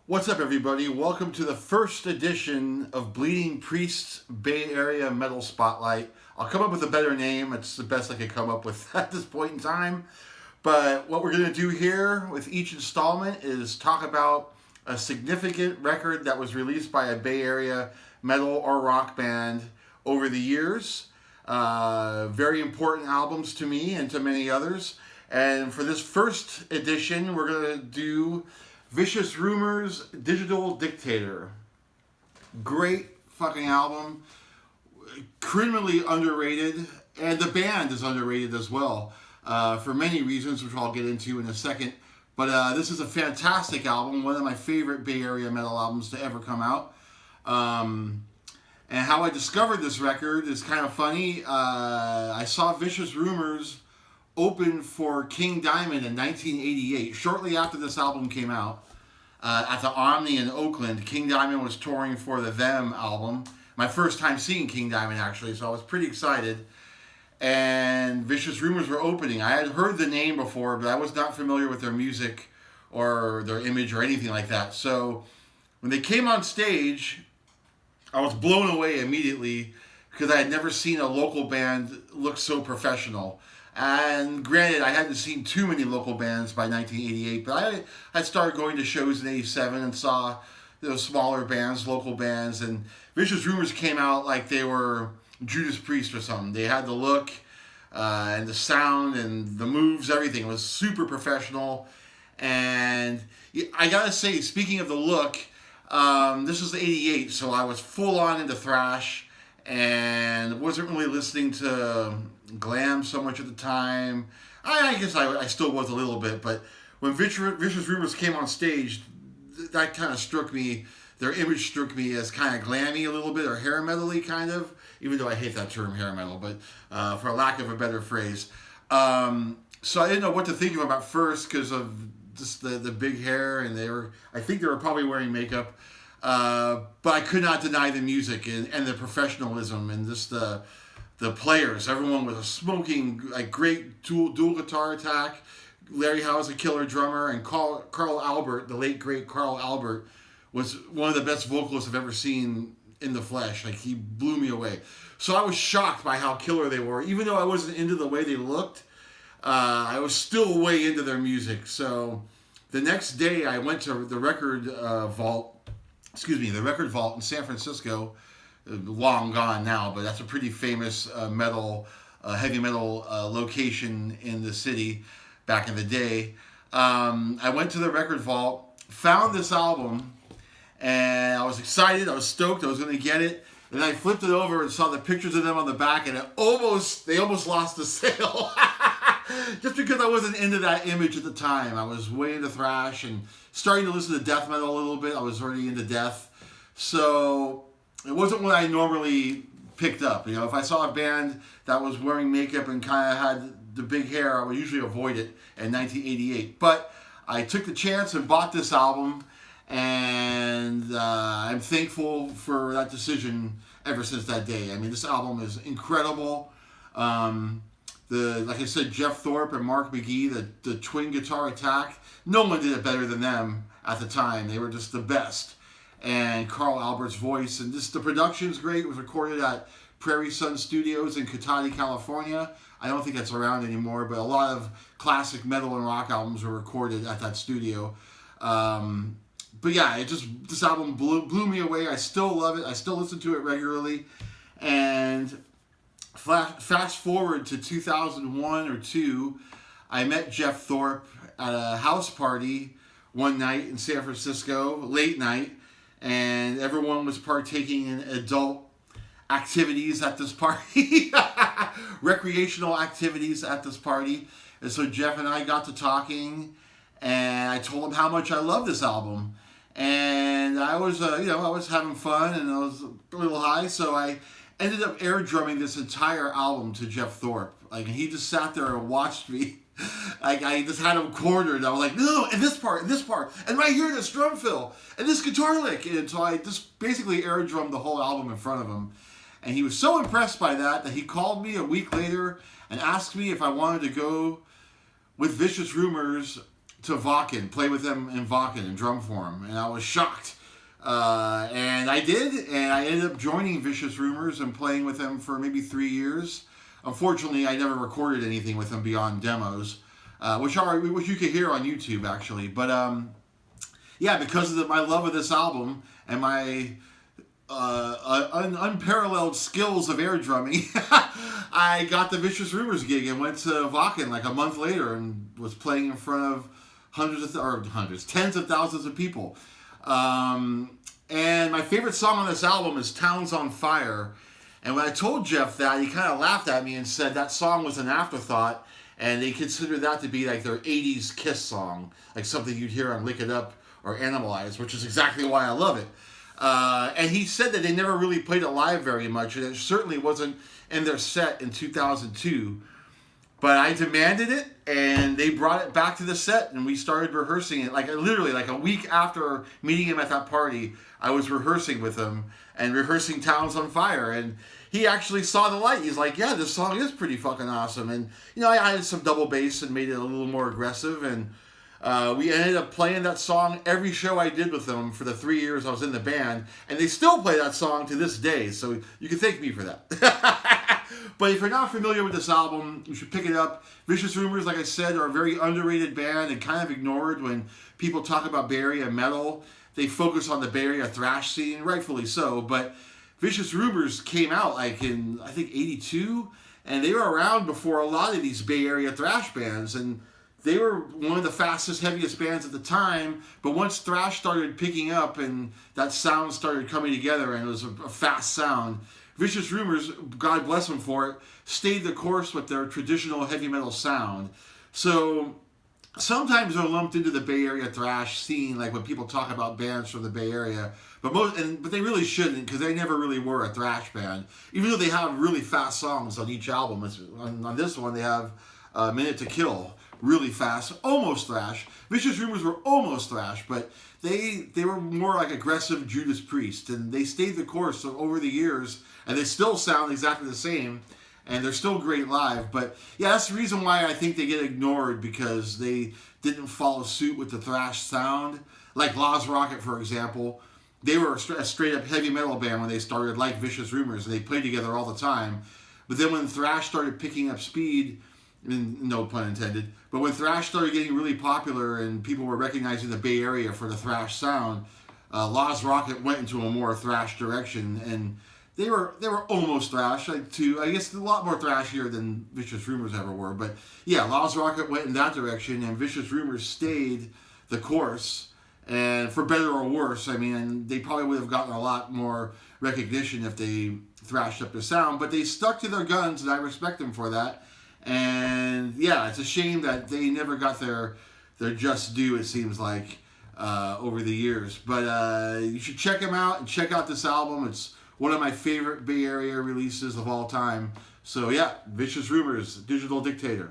What's up, everybody? Welcome to the first edition of Bleeding Priest's Bay Area Metal Spotlight. I'll come up with a better name. It's the best I could come up with at this point in time. But what we're going to do here with each installment is talk about a significant record that was released by a Bay Area metal or rock band over the years. Very important albums to me and to many others. And for this first edition, we're going to do Vicious Rumors' Digital Dictator. Great fucking album. Criminally underrated. And the band is underrated as well. For many reasons, which I'll get into in a second. But this is a fantastic album. One of my favorite Bay Area metal albums to ever come out. And how I discovered this record is kind of funny. I saw Vicious Rumors open for King Diamond in 1988, shortly after this album came out. At the Omni in Oakland, King Diamond was touring for the Them album. My first time seeing King Diamond, actually, so I was pretty excited. And Vicious Rumors were opening. I had heard the name before, but I was not familiar with their music or their image or anything like that. So when they came on stage, I was blown away immediately because I had never seen a local band look so professional. And granted, I hadn't seen too many local bands by 1988, but I started going to shows in 87 and saw those smaller bands, local bands, and Vicious Rumors came out like they were Judas Priest or something. They had the look and the sound and the moves, everything. It was super professional. And I gotta say, speaking of the look, this was 88, so I was full on into thrash and wasn't really listening to glam so much at the time. I guess I still was a little bit, but when Vicious Rumors came on stage, that kind of struck me, their image struck me as kind of glammy a little bit, or hair metal-y kind of, even though I hate that term, hair metal, but for lack of a better phrase. So I didn't know what to think of them at first because of just the big hair, and I think they were probably wearing makeup. But I could not deny the music and the professionalism and just the players. Everyone was a smoking, like, great dual guitar attack. Larry Howe was a killer drummer, and Carl Albert, the late great Carl Albert, was one of the best vocalists I've ever seen in the flesh. Like, he blew me away. So I was shocked by how killer they were. Even though I wasn't into the way they looked, I was still way into their music. So the next day I went to the record vault in San Francisco. Long gone now, but that's a pretty famous heavy metal location in the city back in the day. I went to the record vault, found this album, and I was excited. I was stoked. I was going to get it. And I flipped it over and saw the pictures of them on the back, and they almost lost the sale. Just because I wasn't into that image at the time. I was way into thrash and starting to listen to death metal a little bit. I was already into death. So it wasn't what I normally picked up. You know, if I saw a band that was wearing makeup and kind of had the big hair, I would usually avoid it in 1988. But I took the chance and bought this album, and I'm thankful for that decision ever since that day. I mean, this album is incredible. Like I said, Jeff Thorpe and Mark McGee, the twin guitar attack, no one did it better than them at the time. They were just the best. And Carl Albert's voice, and just the production's great. It was recorded at Prairie Sun Studios in Cotati, California. I don't think that's around anymore, but a lot of classic metal and rock albums were recorded at that studio. But yeah, this album blew me away. I still love it. I still listen to it regularly. And fast forward to 2001 or 2, I met Jeff Thorpe at a house party one night in San Francisco, late night, and everyone was partaking in adult activities at this party, recreational activities at this party. And so Jeff and I got to talking, and I told him how much I love this album. And I was, I was having fun, and I was a little high, so I ended up air drumming this entire album to Jeff Thorpe. Like, he just sat there and watched me. Like, I just had him cornered. I was like, no, and this part, and right here, this drum fill, and this guitar lick. And so I just basically air drummed the whole album in front of him. And he was so impressed by that he called me a week later and asked me if I wanted to go with Vicious Rumors to Wacken, play with them in Wacken in drum form, and I was shocked. And I did, and I ended up joining Vicious Rumors and playing with them for maybe 3 years. Unfortunately, I never recorded anything with them beyond demos, which you can hear on YouTube actually. But yeah, because of my love of this album and my unparalleled skills of air drumming, I got the Vicious Rumors gig and went to Wacken like a month later and was playing in front of tens of thousands of people. And my favorite song on this album is Towns on Fire. And when I told Jeff that, he kind of laughed at me and said that song was an afterthought, and they considered that to be like their 80s Kiss song, like something you'd hear on Lick It Up or Animalize, which is exactly why I love it. And he said that they never really played it live very much, and it certainly wasn't in their set in 2002. But I demanded it, and they brought it back to the set, and we started rehearsing it. Like literally, like a week after meeting him at that party, I was rehearsing with him and rehearsing Towns on Fire, and he actually saw the light. He's like, "Yeah, this song is pretty fucking awesome." And I added some double bass and made it a little more aggressive, and we ended up playing that song every show I did with them for the 3 years I was in the band, and they still play that song to this day. So you can thank me for that. But if you're not familiar with this album, you should pick it up. Vicious Rumors, like I said, are a very underrated band and kind of ignored when people talk about Bay Area metal. They focus on the Bay Area thrash scene, rightfully so, but Vicious Rumors came out like in, I think, 82, and they were around before a lot of these Bay Area thrash bands, and they were one of the fastest, heaviest bands at the time. But once thrash started picking up and that sound started coming together and it was a fast sound, Vicious Rumors, God bless them for it, stayed the course with their traditional heavy metal sound. So sometimes they're lumped into the Bay Area thrash scene, like when people talk about bands from the Bay Area, but they really shouldn't, because they never really were a thrash band. Even though they have really fast songs on each album, on this one they have Minute to Kill, really fast, almost thrash. Vicious Rumors were almost thrash, but they were more like aggressive Judas Priest, and they stayed the course over the years, and they still sound exactly the same, and they're still great live. But yeah, that's the reason why I think they get ignored, because they didn't follow suit with the thrash sound. Like Laws Rocket, for example, they were a straight up heavy metal band when they started, like Vicious Rumors, and they played together all the time. But then when thrash started picking up speed, no pun intended, but when thrash started getting really popular and people were recognizing the Bay Area for the thrash sound, Laws Rocket went into a more thrash direction, and they were almost thrash, too. I guess a lot more thrashier than Vicious Rumors ever were. But yeah, Laws Rocket went in that direction, and Vicious Rumors stayed the course. And for better or worse, I mean, they probably would have gotten a lot more recognition if they thrashed up their sound. But they stuck to their guns, and I respect them for that. And yeah, it's a shame that they never got their just due, it seems like, over the years. But you should check them out and check out this album. It's one of my favorite Bay Area releases of all time. So yeah, Vicious Rumors, Digital Dictator.